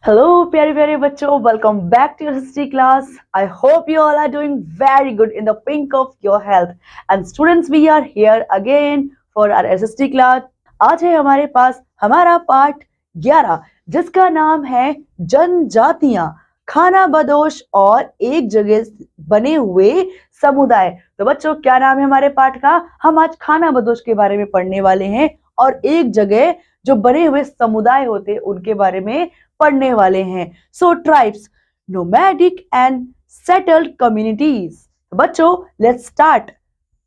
Hello, प्यारे प्यारे बच्चों. Welcome back to your history class. I hope you all are doing very good in the pink of your health. And students, we are here again for our SST class. आज है हमारे पास हमारा पाठ 11 जिसका नाम है जनजातियां, खाना बदोश और एक जगह बने हुए समुदाय. तो बच्चों, क्या नाम है हमारे पाठ का? हम आज खाना बदोश के बारे में पढ़ने वाले हैं और एक जगह जो बने हुए समुदाय होते उनके बारे में पढ़ने वाले हैं. So tribes, nomadic and settled communities. बच्चों, लेट्स स्टार्ट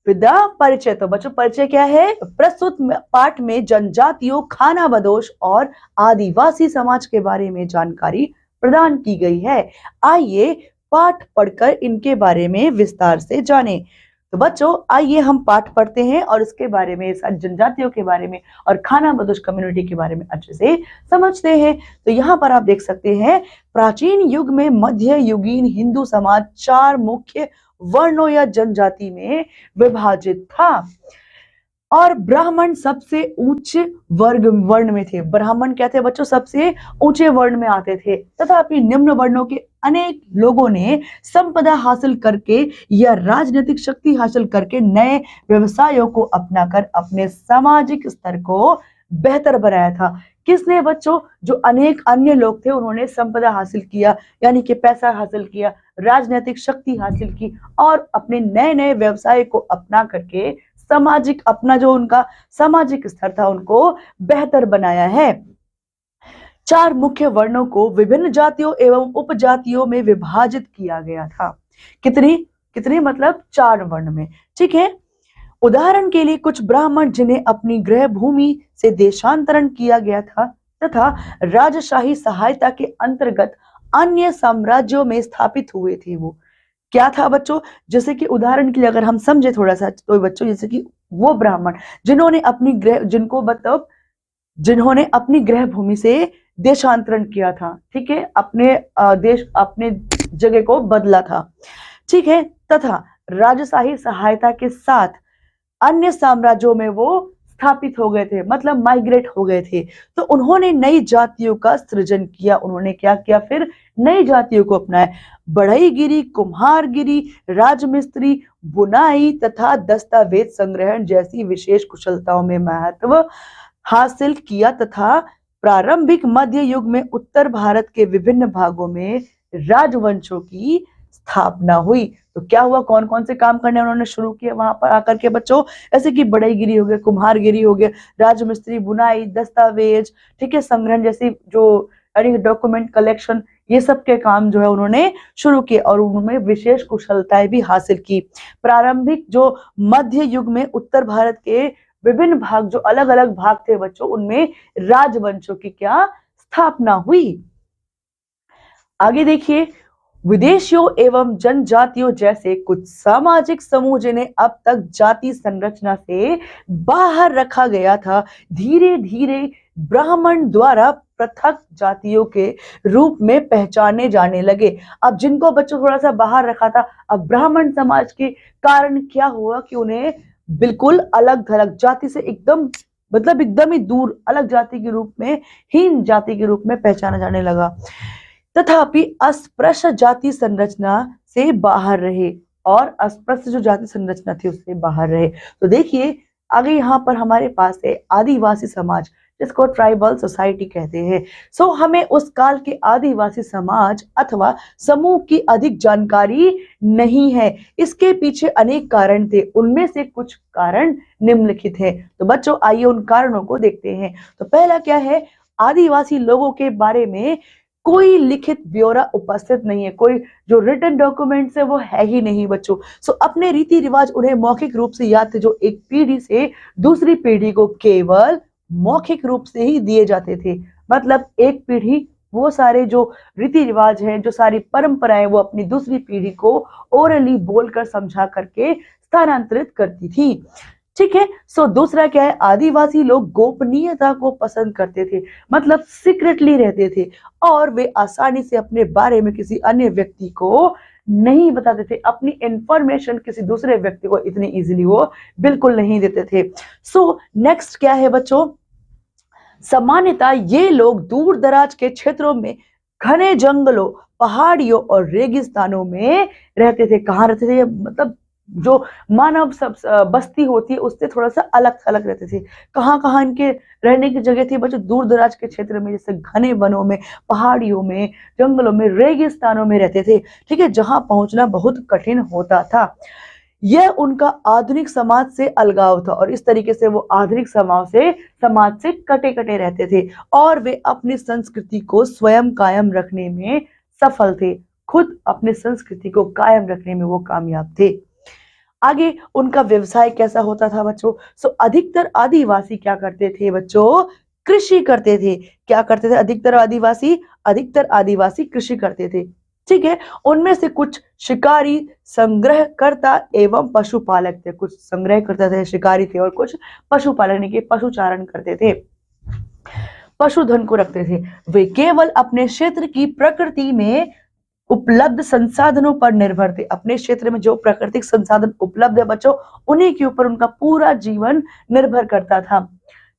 विद द परिचय. तो बच्चों, परिचय क्या है? प्रस्तुत पाठ में जनजातियों, खाना बदोश और आदिवासी समाज के बारे में जानकारी प्रदान की गई है. आइए पाठ पढ़कर इनके बारे में विस्तार से जानें. तो बच्चों, आइए हम पाठ पढ़ते हैं और इसके बारे में, जनजातियों के बारे में और खाना बदोश कम्युनिटी के बारे में अच्छे से समझते हैं. तो यहाँ पर आप देख सकते हैं, प्राचीन युग में मध्य युगीन हिंदू समाज 4 मुख्य वर्णों या जनजाति में विभाजित था और ब्राह्मण सबसे उच्च वर्ण में थे. ब्राह्मण क्या थे बच्चों? सबसे ऊंचे वर्ण में आते थे. तथापि निम्न वर्णों के अनेक लोगों ने संपदा हासिल करके या राजनीतिक शक्ति हासिल करके नए व्यवसायों को अपनाकर अपने सामाजिक स्तर को बेहतर बनाया था. किसने बच्चों? जो अनेक अन्य लोग थे उन्होंने संपदा हासिल किया, यानी कि पैसा हासिल किया, राजनीतिक शक्ति हासिल की और अपने नए नए व्यवसाय को अपना करके सामाजिक, अपना जो उनका सामाजिक स्तर था उनको बेहतर बनाया है. 4 मुख्य वर्णों को विभिन्न जातियों एवं उपजातियों में विभाजित किया गया था. कितनी कितनी मतलब 4 वर्ण में. ठीक है. उदाहरण के लिए कुछ ब्राह्मण जिन्हें अपनी गृह भूमि से देशांतरण किया गया था तथा राजशाही सहायता के अंतर्गत अन्य साम्राज्यों में स्थापित हुए थे. वो क्या था बच्चों? जैसे कि उदाहरण के लिए अगर हम समझे थोड़ा सा, तो बच्चों जैसे कि वो ब्राह्मण जिन्होंने अपनी गृह भूमि से देशांतरण किया था. ठीक है. अपने जगह को बदला था. ठीक है. तथा राजशाही सहायता के साथ अन्य साम्राज्यों में वो स्थापित हो गए थे, मतलब माइग्रेट हो गए थे. तो उन्होंने नई जातियों का सृजन किया. उन्होंने क्या किया? फिर नई जातियों को अपनाया. बढ़ईगिरी, कुम्हारगिरी, राजमिस्त्री, बुनाई तथा दस्तावेज संग्रहण जैसी विशेष कुशलताओं में महत्व हासिल किया तथा प्रारंभिक मध्य युग में उत्तर भारत के विभिन्न भागों में राजवंशों की स्थापना हुई. तो क्या हुआ? कौन कौन से काम करने उन्होंने शुरू किए वहां पर आकर के बच्चों? ऐसे कि बढ़ईगिरी हो गया, कुम्हारगिरी हो गया, राजमिस्त्री, बुनाई, दस्तावेज, ठीक है, संग्रहण जैसी जो डॉक्यूमेंट कलेक्शन, ये सब के काम जो है उन्होंने शुरू किए और उन्होंने विशेष कुशलताएं भी हासिल की. प्रारंभिक जो मध्य युग में उत्तर भारत के विभिन्न भाग, जो अलग अलग भाग थे बच्चों, उनमें राजवंशों की क्या स्थापना हुई. आगे देखिए, विदेशियों एवं जनजातियों जैसे कुछ सामाजिक समूह जिन्हें अब तक जाति संरचना से बाहर रखा गया था, धीरे धीरे ब्राह्मण द्वारा पृथक जातियों के रूप में पहचाने जाने लगे. अब जिनको बच्चों थोड़ा सा बाहर रखा था, अब ब्राह्मण समाज के कारण क्या हुआ कि उन्हें बिल्कुल अलग थलग जाति से एकदम, मतलब एकदम ही दूर, अलग जाति के रूप में, हीन जाति के रूप में पहचाना जाने लगा. तथापि अस्पृश्य जाति संरचना से बाहर रहे और अस्पृश्य जो जाति संरचना थी उससे बाहर रहे. तो देखिए आगे यहाँ पर हमारे पास है आदिवासी समाज, जिसको ट्राइबल सोसाइटी कहते हैं. सो हमें उस काल के आदिवासी समाज अथवा समूह की अधिक जानकारी नहीं है. इसके पीछे अनेक कारण थे, उनमें से कुछ कारण निम्नलिखित हैं. तो बच्चों आइए उन कारणों को देखते हैं. तो पहला क्या है? आदिवासी लोगों के बारे में कोई लिखित ब्यौरा उपस्थित नहीं है. कोई जो रिटन डॉक्यूमेंट्स है वो है ही नहीं बच्चों. सो अपने रीति रिवाज उन्हें मौखिक रूप से याद थे, जो एक पीढ़ी से दूसरी पीढ़ी को केवल मौखिक रूप से ही दिए जाते थे. मतलब एक पीढ़ी वो सारे जो रीति रिवाज हैं, जो सारी परंपराएं, वो अपनी दूसरी पीढ़ी को ओरली बोलकर समझा करके स्थानांतरित करती थी. ठीक है. सो दूसरा क्या है? आदिवासी लोग गोपनीयता को पसंद करते थे, मतलब सीक्रेटली रहते थे और वे आसानी से अपने बारे में किसी अन्य व्यक्ति को नहीं बताते थे. अपनी इंफॉर्मेशन किसी दूसरे व्यक्ति को इतनी इजीली वो बिल्कुल नहीं देते थे. सो नेक्स्ट क्या है बच्चों? सामान्यतः ये लोग दूर दराज के क्षेत्रों में घने जंगलों, पहाड़ियों और रेगिस्तानों में रहते थे। कहाँ रहते थे? मतलब जो मानव सब बस्ती होती है उससे थोड़ा सा अलग अलग रहते थे। कहाँ कहाँ इनके रहने की जगह थी बच्चों? दूर दराज के क्षेत्र में, जैसे घने वनों में, पहाड़ियों में, जंगलों में, रेगिस्तानों में रहते थे। ठीक है, जहां पहुंचना बहुत कठिन होता था। यह उनका आधुनिक समाज से अलगाव था और इस तरीके से वो आधुनिक समाज से कटे कटे रहते थे और वे अपनी संस्कृति को स्वयं कायम रखने में सफल थे। खुद अपनी संस्कृति को कायम रखने में वो कामयाब थे। आगे उनका व्यवसाय कैसा होता था बच्चों? अधिकतर आदिवासी क्या करते थे बच्चों? कृषि करते थे। क्या करते थे अधिकतर आदिवासी? अधिकतर आदिवासी कृषि करते थे। ठीक है, उनमें से कुछ शिकारी, संग्रहकर्ता एवं पशुपालक थे। कुछ संग्रह करते थे, शिकारी थे, और कुछ पशुपालन यानी कि पशुचारण करते थे, पशुधन को रखते थे। वे केवल अपने क्षेत्र की प्रकृति में उपलब्ध संसाधनों पर निर्भर थे। अपने क्षेत्र में जो प्राकृतिक संसाधन उपलब्ध है बच्चों, उन्हीं के ऊपर उनका पूरा जीवन निर्भर करता था।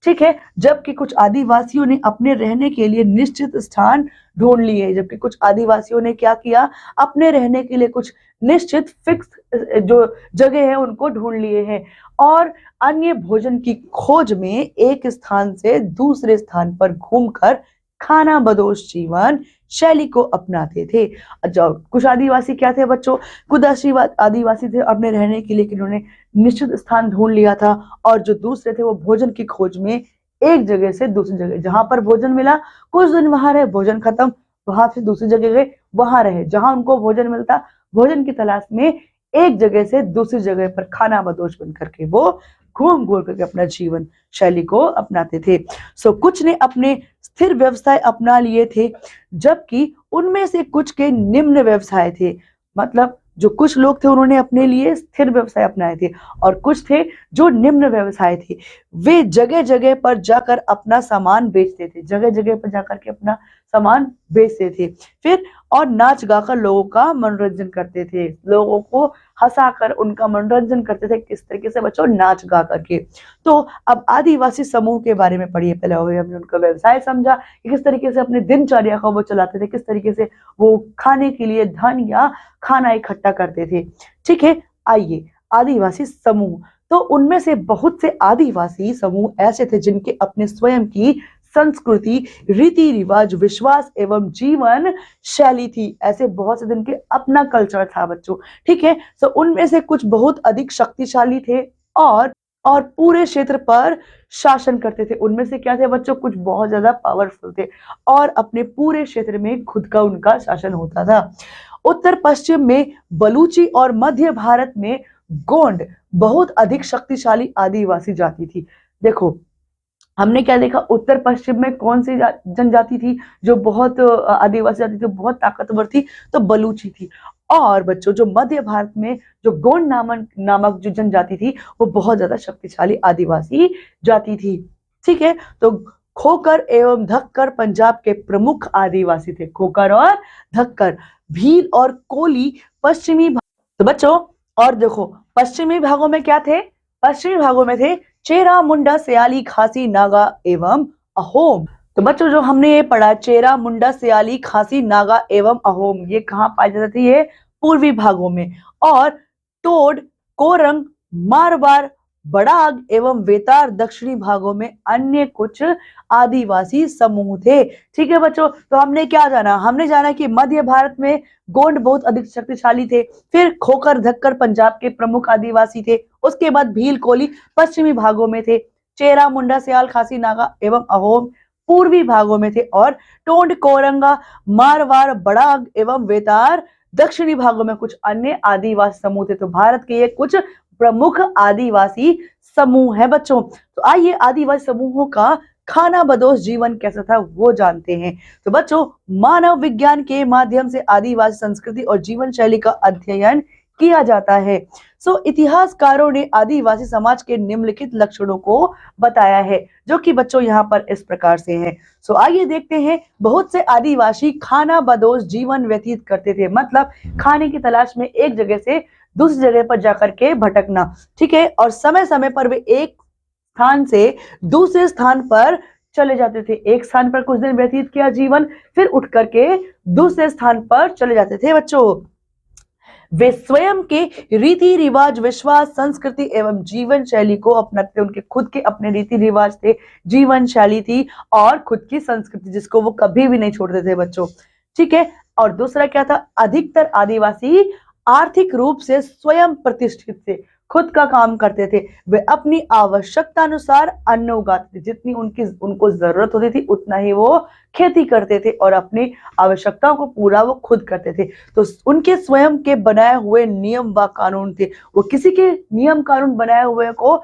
ठीक है, जबकि कुछ आदिवासियों ने अपने रहने के लिए निश्चित स्थान ढूंढ लिए। जबकि कुछ आदिवासियों ने क्या किया? अपने रहने के लिए कुछ निश्चित फिक्स जो जगह है उनको ढूंढ लिए हैं और अन्य भोजन की खोज में एक स्थान से दूसरे स्थान पर घूमकर खाना बदोश जीवन शैली को अपनाते थे। कुछ आदिवासी क्या थे बच्चों? कुछ आदिवासी थे अपने रहने के लिए कि उन्होंने निश्चित स्थान ढूंढ लिया था, और जो दूसरे थे वो भोजन की खोज में एक जगह से दूसरी जगह, जहां पर भोजन मिला कुछ दिन वहां रहे, भोजन खत्म वहां से दूसरी जगह गए, वहां रहे, जहां उनको भोजन मिलता भोजन की तलाश में एक जगह से दूसरी जगह पर खाना बदोश बन करके वो घूम घूम करके अपना जीवन शैली को अपनाते थे। कुछ ने अपने स्थिर व्यवसाय अपना लिए थे, जबकि उनमें से कुछ के निम्न व्यवसाय थे। मतलब जो कुछ लोग थे उन्होंने अपने लिए स्थिर व्यवसाय अपनाए थे और कुछ थे जो निम्न व्यवसाय थे। वे जगह जगह पर जाकर अपना सामान बेचते थे, जगह जगह पर जाकर के अपना सामान बेचते थे। फिर और नाच गाकर लोगों का मनोरंजन करते थे, लोगों को हंसाकर उनका मनोरंजन करते थे। किस तरीके से बच्चों? नाच गा करके। तो अब आदिवासी समूह के बारे में पढ़िए। पहले हमने उनका व्यवसाय समझा कि किस तरीके से अपने दिनचर्या को वो चलाते थे, किस तरीके से वो खाने के लिए धन या खाना इकट्ठा करते थे। ठीक है, आइए आदिवासी समूह। तो उनमें से बहुत से आदिवासी समूह ऐसे थे जिनके अपने स्वयं की संस्कृति, रीति रिवाज, विश्वास एवं जीवन शैली थी। ऐसे बहुत से दिन के अपना कल्चर था बच्चों। ठीक है, तो उनमें से कुछ बहुत अधिक शक्तिशाली थे और पूरे क्षेत्र पर शासन करते थे। उनमें से क्या थे बच्चों? कुछ बहुत ज्यादा पावरफुल थे और अपने पूरे क्षेत्र में खुद का उनका शासन होता था। उत्तर पश्चिम में बलूची और मध्य भारत में गोंड बहुत अधिक शक्तिशाली आदिवासी जाति थी। देखो हमने क्या देखा? उत्तर पश्चिम में कौन सी जनजाति थी जो बहुत आदिवासी जाति थी, बहुत ताकतवर थी? तो बलूची थी। और बच्चों जो मध्य भारत में जो गोंड नामक जो जनजाति थी वो बहुत ज्यादा शक्तिशाली आदिवासी जाति थी। ठीक है, तो खोकर एवं धक्कर पंजाब के प्रमुख आदिवासी थे। खोकर और धक्कर, भील और कोली पश्चिमी तो बच्चों और देखो पश्चिमी भागों में क्या थे? पश्चिमी भागों में थे चेरा, मुंडा, सयाली, खासी, नागा एवं अहोम। तो बच्चों जो हमने ये पढ़ा चेरा, मुंडा, सयाली, खासी, नागा एवं अहोम, ये कहाँ पाए जाते थे? ये पूर्वी भागों में। और टोड, कोरंग, मारवाड़, बड़ाग एवं वेतार दक्षिणी भागों में अन्य कुछ आदिवासी समूह थे। ठीक है बच्चों, तो हमने क्या जाना? हमने जाना कि मध्य भारत में गोंड बहुत अधिक शक्तिशाली थे, फिर खोकर धक्कर पंजाब के प्रमुख आदिवासी थे, उसके बाद भील कोली पश्चिमी भागों में थे, चेरा, मुंडा, सयाल, खासी, नागा एवं अहोम पूर्वी भागों में थे, और टोंड, कोरंगा, मारवाड़, बड़ाग एवं वेतार दक्षिणी भागों में कुछ अन्य आदिवासी समूह थे। तो भारत के ये कुछ प्रमुख आदिवासी समूह है बच्चों। तो आइए आदिवासी समूहों का खाना बदोश जीवन कैसा था वो जानते हैं। तो बच्चों मानव विज्ञान के माध्यम से आदिवासी संस्कृति और जीवन शैली का अध्ययन किया जाता है। इतिहासकारों ने आदिवासी समाज के निम्नलिखित लक्षणों को बताया है, जो कि बच्चों यहाँ पर इस प्रकार से हैं। आइए देखते हैं। बहुत से आदिवासी खाना बदोश जीवन व्यतीत करते थे, मतलब खाने की तलाश में एक जगह से दूसरी जगह पर जाकर के भटकना। ठीक है, और समय समय पर वे एक स्थान से दूसरे स्थान पर चले जाते थे। एक स्थान पर कुछ दिन व्यतीत किया जीवन, फिर उठ करके दूसरे स्थान पर चले जाते थे बच्चों। वे स्वयं के रीति रिवाज, विश्वास, संस्कृति एवं जीवन शैली को अपनाते थे। उनके खुद के अपने रीति रिवाज थे, जीवन शैली थी और खुद की संस्कृति, जिसको वो कभी भी नहीं छोड़ते थे बच्चों। ठीक है। और दूसरा क्या था, अधिकतर आदिवासी आर्थिक रूप से स्वयं प्रतिष्ठित थे, खुद का काम करते थे। वे अपनी आवश्यकता अनुसार अन्न उगाते थे, जितनी उनको जरूरत होती थी उतना ही वो खेती करते थे और अपनी आवश्यकताओं को पूरा वो खुद करते थे। तो उनके स्वयं के बनाए हुए नियम व कानून थे, वो किसी के नियम कानून बनाए हुए को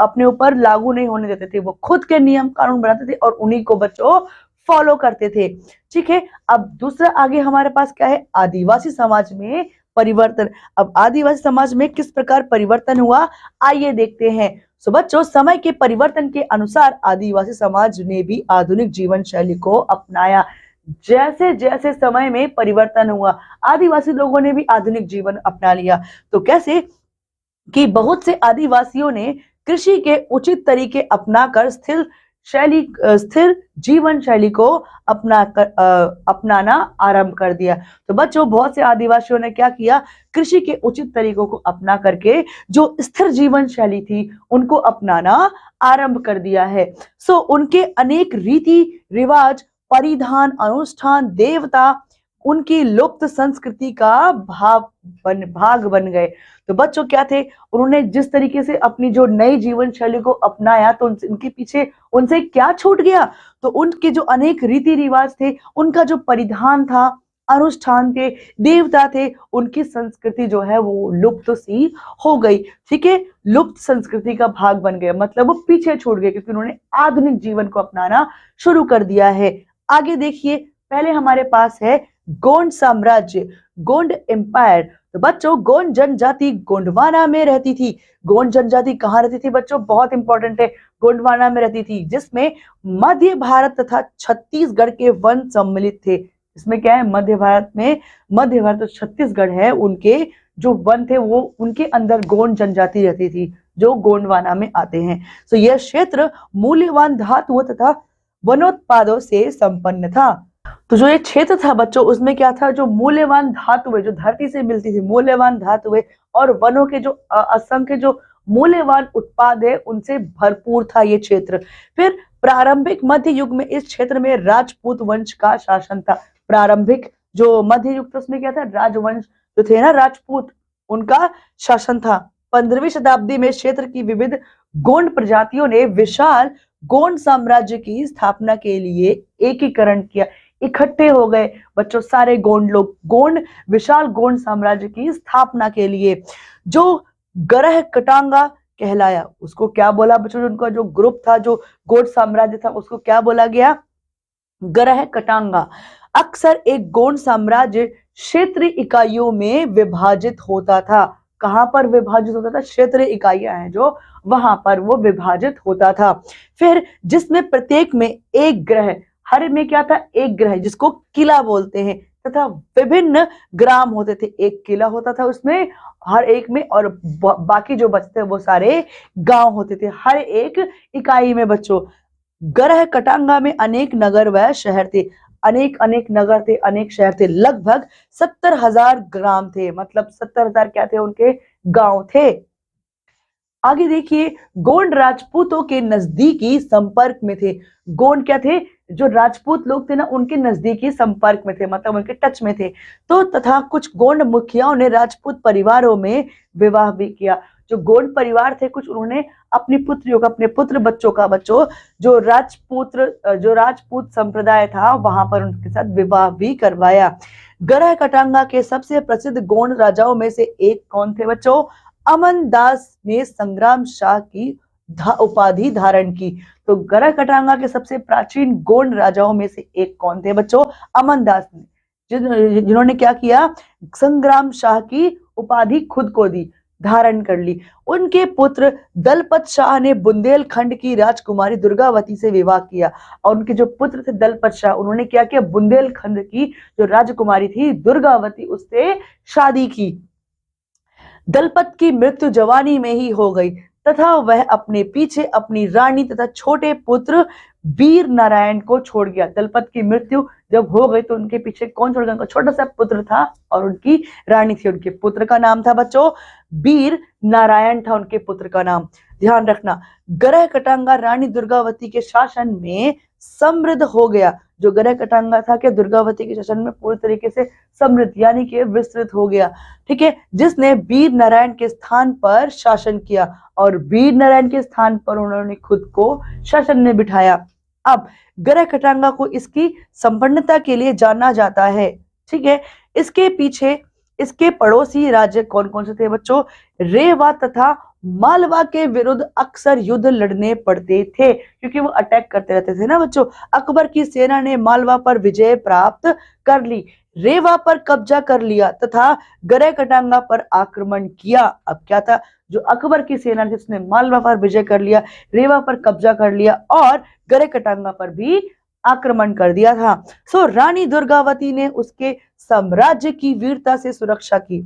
अपने ऊपर लागू नहीं होने देते थे, वो खुद के नियम कानून बनाते थे और उन्हीं को बच्चों फॉलो करते थे। ठीक है। अब दूसरा आगे हमारे पास क्या है, आदिवासी समाज में परिवर्तन। अब आदिवासी समाज में किस प्रकार परिवर्तन हुआ, आइए देखते हैं। सो बच्चों, समय के परिवर्तन के अनुसार आदिवासी समाज ने भी आधुनिक जीवन शैली को अपनाया। जैसे जैसे समय में परिवर्तन हुआ, आदिवासी लोगों ने भी आधुनिक जीवन अपना लिया। तो कैसे कि बहुत से आदिवासियों ने कृषि के उचित तरीके अपनाकर स्थिर जीवन शैली को अपनाना आरंभ कर दिया। तो बच्चों, बहुत से आदिवासियों ने क्या किया, कृषि के उचित तरीकों को अपना करके जो स्थिर जीवन शैली थी उनको अपनाना आरंभ कर दिया है। सो उनके अनेक रीति रिवाज, परिधान, अनुष्ठान, देवता उनकी लुप्त संस्कृति का भाग बन गए। तो बच्चों क्या थे, उन्होंने जिस तरीके से अपनी जो नई जीवन शैली को अपनाया, तो उनके पीछे उनसे क्या छूट गया, तो उनके जो अनेक रीति रिवाज थे, उनका जो परिधान था, अनुष्ठान थे, देवता थे, उनकी संस्कृति जो है वो लुप्त सी हो गई। ठीक है, लुप्त संस्कृति का भाग बन गया, मतलब वो पीछे छूट गए क्योंकि उन्होंने आधुनिक जीवन को अपनाना शुरू कर दिया है। आगे देखिए, पहले हमारे पास है गोंड साम्राज्य, गोंड एम्पायर। तो बच्चों, गोंड जनजाति गोंडवाना में रहती थी। गोंड जनजाति कहाँ रहती थी बच्चों, बहुत इंपॉर्टेंट है, गोंडवाना में रहती थी, जिसमें मध्य भारत तथा छत्तीसगढ़ के वन सम्मिलित थे। इसमें क्या है, मध्य भारत तो छत्तीसगढ़ है, उनके जो वन थे वो उनके अंदर गोंड जनजाति रहती थी जो गोंडवाना में आते हैं। तो यह क्षेत्र मूल्यवान धातुओं तथा वनोत्पादों से संपन्न था। तो जो ये क्षेत्र था बच्चों, उसमें क्या था, जो मूल्यवान धातुएं जो धरती से मिलती थी, मूल्यवान धातुएं और वनों के जो असंख्य जो मूल्यवान उत्पाद है उनसे भरपूर था ये क्षेत्र। फिर प्रारंभिक मध्य युग में इस क्षेत्र में राजपूत वंश का शासन था। प्रारंभिक जो मध्य युग था उसमें क्या था, राजवंश जो थे ना, राजपूत, उनका शासन था। 15वीं शताब्दी में क्षेत्र की विविध गोंड प्रजातियों ने विशाल गोंड साम्राज्य की स्थापना के लिए एकीकरण किया, इकट्ठे हो गए बच्चों सारे गोंड लोग, विशाल गोंड साम्राज्य की स्थापना के लिए। जो गरह कटांगा कहलाया, उसको क्या बोला बच्चों, उनका जो ग्रुप था, जो गोंड साम्राज्य था, उसको क्या बोला गया, गरह कटांगा। अक्सर एक गोंड साम्राज्य क्षेत्रीय इकाइयों में विभाजित होता था। कहां पर विभाजित होता था, क्षेत्रीय इकाइयां हैं जो, वहां पर वो विभाजित होता था। फिर जिसमें प्रत्येक में एक ग्रह, हर में क्या था, एक ग्रह जिसको किला बोलते हैं, तथा विभिन्न ग्राम होते थे। एक किला होता था उसमें हर एक में, और बाकी जो बचते वो सारे गांव होते थे हर एक इकाई में बच्चों। गरह कटांगा में अनेक नगर व शहर थे, अनेक अनेक नगर थे, अनेक शहर थे, लगभग 70,000 ग्राम थे, मतलब 70,000 क्या थे, उनके गांव थे। आगे देखिए, गोंड राजपूतों के नजदीकी संपर्क में थे। गोंड क्या थे, जो राजपूत लोग थे ना, उनके नजदीकी संपर्क में थे, मतलब उनके टच में थे। तो तथा कुछ गोंड मुखियाओं ने राजपूत परिवारों में विवाह भी किया। जो गोंड परिवार थे, कुछ उन्होंने अपनी पुत्रियों का, अपने पुत्र बच्चों का, जो राजपूत संप्रदाय था वहां पर उनके साथ विवाह भी करवाया। गरह कटांगा के सबसे प्रसिद्ध गोंड राजाओं में से एक कौन थे बच्चों, अमनदास ने संग्राम शाह की उपाधि धारण की। तो गरह कटांगा के सबसे प्राचीन गोंड राजाओं में से एक कौन थे बच्चों, अमनदास ने, जिन्होंने क्या किया, संग्राम शाह की उपाधि खुद को दी, धारण कर ली। उनके पुत्र दलपत शाह ने बुंदेलखंड की राजकुमारी दुर्गावती से विवाह किया। और उनके जो पुत्र थे दलपत शाह, उन्होंने क्या किया, बुंदेलखंड की जो राजकुमारी थी दुर्गावती, उससे शादी की। दलपत की मृत्यु जवानी में ही हो गई तथा वह अपने पीछे अपनी रानी तथा छोटे पुत्र वीर नारायण को छोड़ गया। दलपत की मृत्यु जब हो गई तो उनके पीछे कौन छोड़ गया? उनका छोटा सा पुत्र था और उनकी रानी थी। उनके पुत्र का नाम था बच्चों वीर नारायण था उनके पुत्र का नाम। ध्यान रखना, ग्रह कटांगा रानी दुर्गावती के शासन में समृद्ध हो गया। जो ग्रह कटांगा था क्या दुर्गावती के शासन में पूरी तरीके से समृद्ध यानी कि विस्तृत हो गया। ठीक है, जिसने वीर नारायण के स्थान पर शासन किया और वीर नारायण के स्थान पर उन्होंने खुद को शासन में बिठाया। अब ग्रह कटांगा को इसकी संपन्नता के लिए जाना जाता है। ठीक है, इसके पीछे इसके पड़ोसी राज्य कौन कौन से थे बच्चों? रेवा तथा मालवा के विरुद्ध अक्सर युद्ध लड़ने पड़ते थे क्योंकि वो अटैक करते रहते थे ना बच्चों। अकबर की सेना ने मालवा पर विजय प्राप्त कर ली, रेवा पर कब्जा कर लिया तथा ग्रह कटांगा पर आक्रमण किया। अब क्या था, जो अकबर की सेना थी उसने मालवा पर विजय कर लिया, रेवा पर कब्जा कर लिया और ग्रह कटांगा पर भी आक्रमण कर दिया था। सो रानी दुर्गावती ने उसके साम्राज्य की वीरता से सुरक्षा की।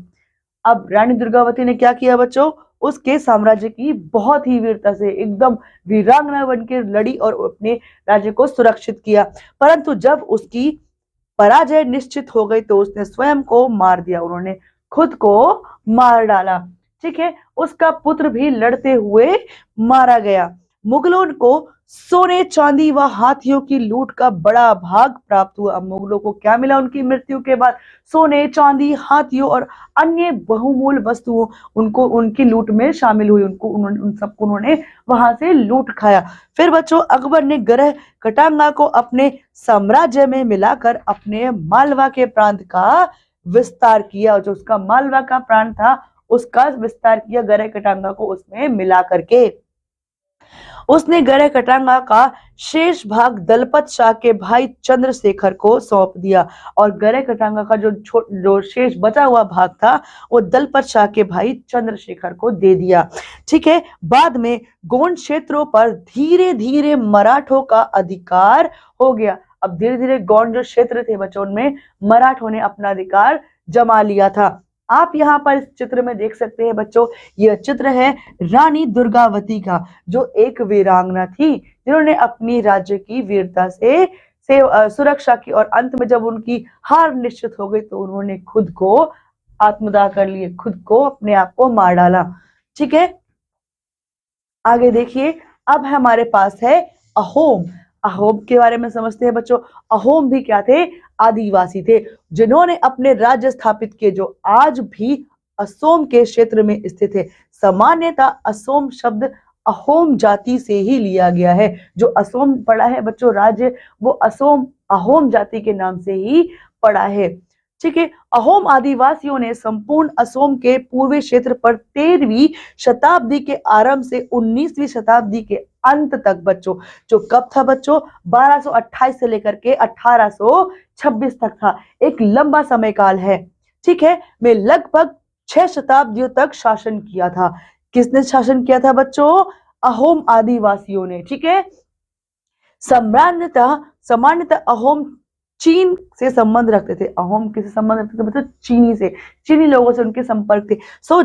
अब रानी दुर्गावती ने क्या किया बच्चों? उसके साम्राज्य की बहुत ही वीरता से एकदम वीरांगना बनकर लड़ी और अपने राज्य को सुरक्षित किया। परंतु जब उसकी पराजय निश्चित हो गई तो उसने स्वयं को मार दिया, उन्होंने खुद को मार डाला। ठीक है, उसका पुत्र भी लड़ते हुए मारा गया। मुगलों को सोने चांदी व हाथियों की लूट का बड़ा भाग प्राप्त हुआ। अब मुगलों को क्या मिला उनकी मृत्यु के बाद? सोने चांदी हाथियों और अन्य बहुमूल्य वस्तुओं उनको उनकी लूट में शामिल हुई। उन सबको उन्होंने वहां से लूट खाया। फिर बच्चों अकबर ने ग्रह कटांगा को अपने साम्राज्य में मिलाकर अपने मालवा के प्रांत का विस्तार किया। जो उसका मालवा का प्रांत था उसका विस्तार किया ग्रह कटांगा को उसमें मिला करके। उसने ग्रह कटांगा का शेष भाग दलपत शाह के भाई चंद्रशेखर को सौंप दिया और ग्रह कटांगा का जो शेष बचा हुआ भाग था वो दलपत शाह के भाई चंद्रशेखर को दे दिया। ठीक है, बाद में गोंड क्षेत्रों पर धीरे धीरे मराठों का अधिकार हो गया। अब धीरे धीरे गोंड जो क्षेत्र थे बच्चों उनमें मराठों ने अपना अधिकार जमा लिया था। आप यहाँ पर इस चित्र में देख सकते हैं बच्चों, यह चित्र है रानी दुर्गावती का जो एक वीरांगना थी जिन्होंने अपनी राज्य की वीरता से सुरक्षा की और अंत में जब उनकी हार निश्चित हो गई तो उन्होंने खुद को आत्मदाह कर लिए, खुद को अपने आप को मार डाला। ठीक है, आगे देखिए, अब हमारे पास है अहोम। अहोम के बारे में समझते हैं बच्चों। अहोम भी क्या थे? आदिवासी थे जिन्होंने अपने राज्य स्थापित किए जो आज भी असोम के क्षेत्र में स्थित है। सामान्यतः असोम शब्द अहोम जाति से ही लिया गया है। जो असोम पड़ा है बच्चों राज्य वो असोम अहोम जाति के नाम से ही पड़ा है। ठीक है, अहोम आदिवासियों ने संपूर्ण असोम के पूर्वी क्षेत्र पर 13वीं शताब्दी के आरंभ से 19वीं शताब्दी के अंत तक बच्चों, जो कब था बच्चों? 1228 से लेकर के 1826 तक था। एक लंबा समय काल है। ठीक है, में लगभग 6 शताब्दियों तक शासन किया था। किसने शासन किया था बच्चों? अहोम आदिवासियों ने। ठीक है, सामान्यतः अहोम चीन से संबंध रखते थे। अहोम किससे संबंध रखते थे? मतलब चीनी से, चीनी लोगों से उनके संपर्क थे। सो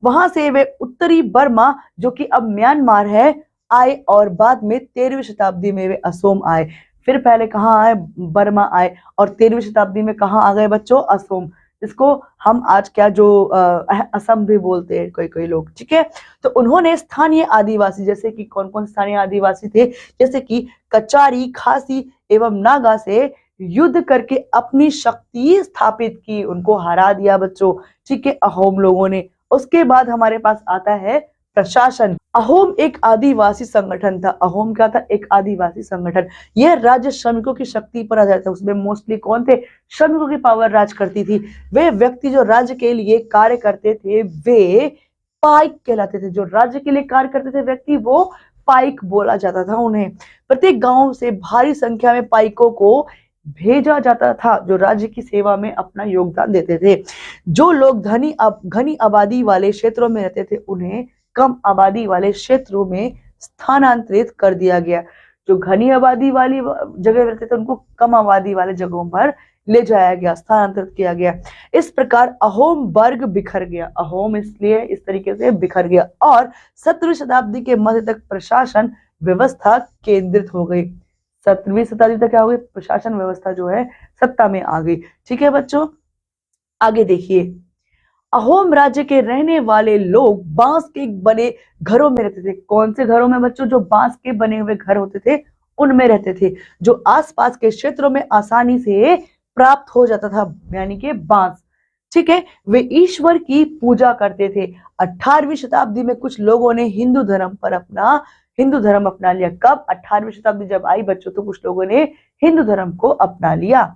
वहां से वे उत्तरी बर्मा जो कि अब म्यांमार है आए और बाद में 13वीं शताब्दी में वे असोम आए। फिर पहले कहाँ आए? बर्मा आए और 13वीं शताब्दी में कहाँ आ गए बच्चों? असोम। इसको हम आज क्या जो असम भी बोलते हैं कोई कोई लोग। ठीक है, तो उन्होंने स्थानीय आदिवासी जैसे कि कौन कौन स्थानीय आदिवासी थे? जैसे कि कचारी, खासी एवं नागा से युद्ध करके अपनी शक्ति स्थापित की, उनको हरा दिया बच्चों। ठीक है, अहोम लोगों ने। उसके बाद हमारे पास आता है प्रशासन। अहोम एक आदिवासी संगठन था। अहोम क्या था? एक आदिवासी संगठन। यह राज्य श्रमिकों की शक्ति पर आधारित था। उसमें मोस्टली कौन थे? श्रमिकों की पावर राज करती थी। वे व्यक्ति जो राज्य के लिए कार्य करते थे वे पाइक कहलाते थे। जो राज्य के लिए कार्य करते थे व्यक्ति वो पाइक बोला जाता था उन्हें। प्रत्येक गांव से भारी संख्या में पाइकों को भेजा जाता था जो राज्य की सेवा में अपना योगदान देते थे। जो लोग घनी आबादी वाले क्षेत्रों में रहते थे उन्हें कम आबादी वाले क्षेत्रों में स्थानांतरित कर दिया गया। जो घनी आबादी वाली जगह रहते थे उनको कम आबादी वाले जगहों पर ले जाया गया, स्थानांतरित किया गया। इस प्रकार अहोम वर्ग बिखर गया। अहोम इसलिए इस तरीके से बिखर गया और 17वीं शताब्दी के मध्य तक प्रशासन व्यवस्था केंद्रित हो गई। 17वीं शताब्दी तक क्या हो गई, प्रशासन व्यवस्था जो है सत्ता में आ गई। ठीक है बच्चों, आगे देखिए, अहोम राज्य के रहने वाले लोग बांस के बने घरों में रहते थे। कौन से घरों में बच्चों? जो बांस के बने हुए घर होते थे उनमें रहते थे, जो आसपास के क्षेत्रों में आसानी से प्राप्त हो जाता था, यानी कि बांस। ठीक है, वे ईश्वर की पूजा करते थे। 18वीं शताब्दी में कुछ लोगों ने हिंदू धर्म अपना लिया। कब? 18वीं शताब्दी जब आई बच्चों, तो कुछ लोगों ने हिंदू धर्म को अपना लिया।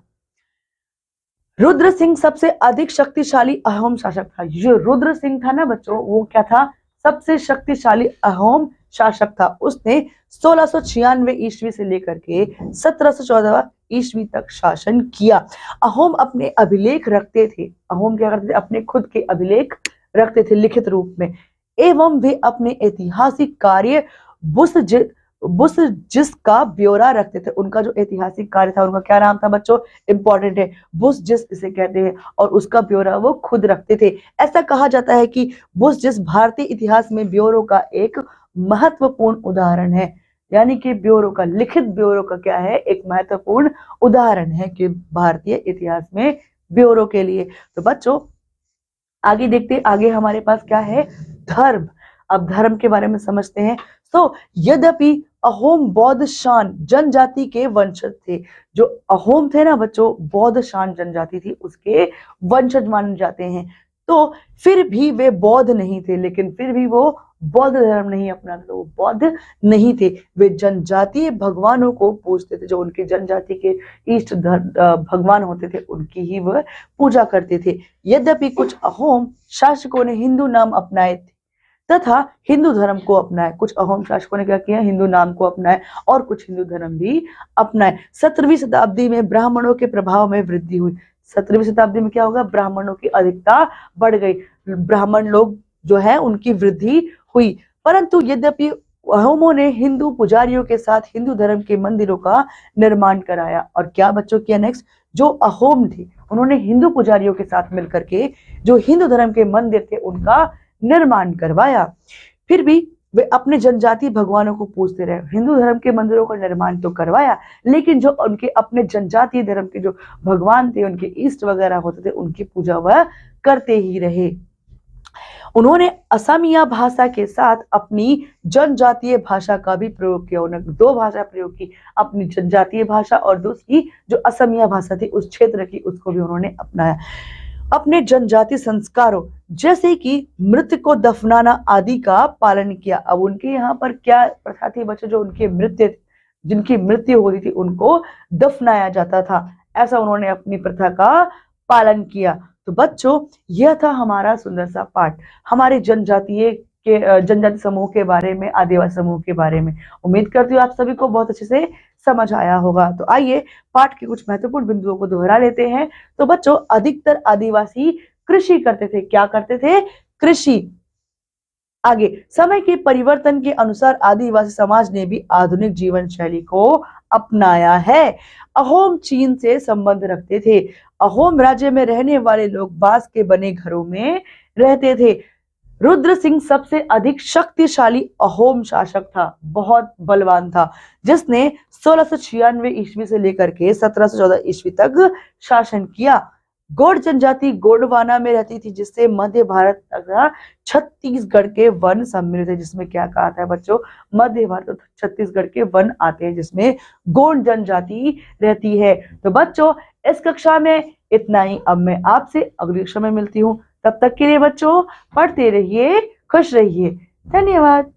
रुद्र सिंह सबसे अधिक शक्तिशाली अहोम शासक था। जो रुद्र सिंह था ना बच्चों, वो क्या था? सबसे शक्तिशाली अहोम शासक था। उसने 1696 ईस्वी से लेकर के 1714 ईस्वी तक शासन किया। अहोम अपने अभिलेख रखते थे। अहोम क्या करते थे? अपने खुद के अभिलेख रखते थे लिखित रूप में, एवं वे अपने ऐतिहासिक कार्य बुस जिसका ब्यौरा रखते थे। उनका जो ऐतिहासिक कार्य था, उनका क्या नाम था बच्चों? इंपॉर्टेंट है, बुस जिस इसे कहते हैं, और उसका ब्यौरा वो खुद रखते थे। ऐसा कहा जाता है कि बुस जिस भारतीय इतिहास में ब्यौरों का एक महत्वपूर्ण उदाहरण है, यानी कि ब्यौरों का, लिखित ब्यौरों का क्या है? एक महत्वपूर्ण उदाहरण है कि भारतीय इतिहास में ब्यौरों के लिए। तो बच्चों आगे देखते, आगे हमारे पास क्या है? धर्म। अब धर्म के बारे में समझते हैं। तो यद्यपि अहोम बौद्ध शान जनजाति के वंशज थे, जो अहोम थे ना बच्चों, बौद्ध शान जनजाति थी, उसके वंशज माने जाते हैं, तो फिर भी वे बौद्ध नहीं थे। लेकिन फिर भी वो बौद्ध धर्म नहीं अपनाते, तो वो बौद्ध नहीं थे। वे जनजातीय भगवानों को पूजते थे। जो उनके जनजाति के इष्ट भगवान होते थे, उनकी ही वह पूजा करते थे। यद्यपि कुछ अहोम शासकों ने हिंदू नाम अपनाए थे तथा हिंदू धर्म को अपनाए। कुछ अहोम शासकों ने क्या किया? हिंदू नाम को अपनाए, और कुछ हिंदू धर्म भी अपनाए। 17वीं शताब्दी में ब्राह्मणों के प्रभाव में वृद्धि हुई। 17वीं शताब्दी में क्या होगा? ब्राह्मणों की अधिकता बढ़ गई, ब्राह्मण लोग जो है उनकी वृद्धि हुई। परंतु यद्यपि अहोमों ने हिंदू पुजारियों के साथ हिंदू धर्म के मंदिरों का निर्माण कराया। और क्या बच्चों किया नेक्स्ट? जो अहोम थे उन्होंने हिंदू पुजारियों के साथ मिलकर के जो हिंदू धर्म के मंदिर थे उनका निर्माण करवाया। फिर भी वे अपने जनजातीय भगवानों को पूजते रहे। हिंदू धर्म के मंदिरों का निर्माण तो करवाया, लेकिन जो उनके अपने जनजातीय धर्म के जो भगवान थे, उनके इष्ट वगैरह होते थे, उनकी पूजा वह करते ही रहे। उन्होंने असमिया भाषा के साथ अपनी जनजातीय भाषा का भी प्रयोग किया। उन्होंने दो भाषा प्रयोग की, अपनी जनजातीय भाषा और दूसरी जो असमिया भाषा थी उस क्षेत्र की, उसको भी उन्होंने अपनाया। अपने जनजाति संस्कारों जैसे कि मृत को दफनाना आदि का पालन किया। अब उनके यहाँ पर क्या प्रथा थी बच्चों? जो उनके जिनकी मृत्यु हो रही थी उनको दफनाया जाता था। ऐसा उन्होंने अपनी प्रथा का पालन किया। तो बच्चों यह था हमारा सुंदर सा पाठ हमारे जनजाति समूह के बारे में, आदिवासी समूह के बारे में। उम्मीद करती हूँ आप सभी को बहुत अच्छे से समझ आया होगा। तो आइए पाठ के कुछ महत्वपूर्ण बिंदुओं को दोहरा लेते हैं। तो बच्चों अधिकतर आदिवासी कृषि करते थे। क्या करते थे? कृषि। आगे, समय के परिवर्तन के अनुसार आदिवासी समाज ने भी आधुनिक जीवन शैली को अपनाया है। अहोम चीन से संबंध रखते थे। अहोम राज्य में रहने वाले लोग बांस के बने घरों में रहते थे। रुद्र सिंह सबसे अधिक शक्तिशाली अहोम शासक था, बहुत बलवान था, जिसने 1696 ईस्वी से लेकर के 1714 ईस्वी तक शासन किया। गोंड जनजाति गोंडवाना में रहती थी, जिससे मध्य भारत तथा छत्तीसगढ़ के वन सम्मिलित है। जिसमें क्या कहा था बच्चों? मध्य भारत और छत्तीसगढ़ के वन आते हैं, जिसमें गोंड जनजाति रहती है। तो बच्चों इस कक्षा में इतना ही। अब मैं आपसे अगली कक्षा में मिलती हूँ। तब तक के लिए बच्चों पढ़ते रहिए, खुश रहिए। धन्यवाद।